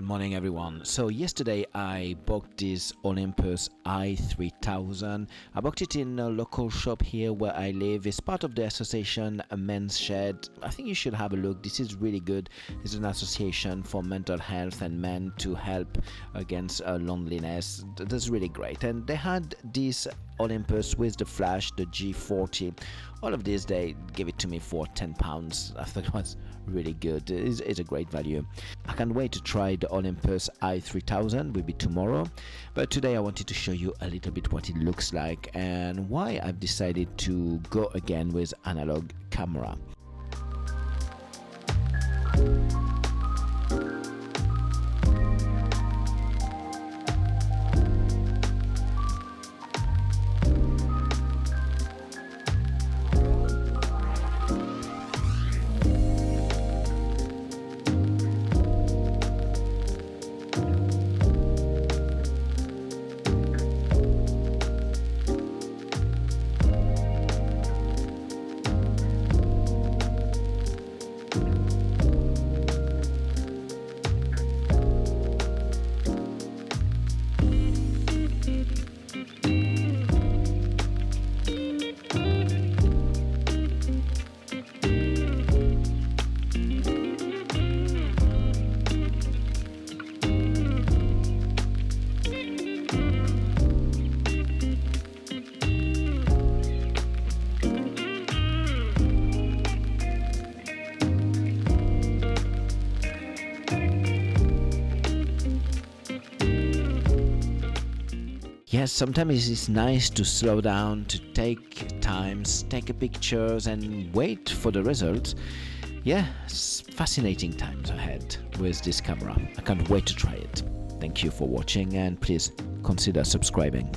Good morning, everyone. So yesterday I bought this Olympus i-3000. I bought it in a local shop here where I live. It's part of the association Men's Shed. I think you should have a look. This is really good. It's an association for mental health and men to help against loneliness. That's really great. And they had this Olympus with the flash, the G40. All of this, they gave it to me for £10. I thought it was really good. It's a great value. I can't wait to try the Olympus i-3000. Will be tomorrow, but today I wanted to show you a little bit what it looks like and why I've decided to go again with analog camera. Yes, sometimes it's nice to slow down, to take times, take pictures and wait for the results. Yeah, it's fascinating times ahead with this camera. I can't wait to try it. Thank you for watching and please consider subscribing.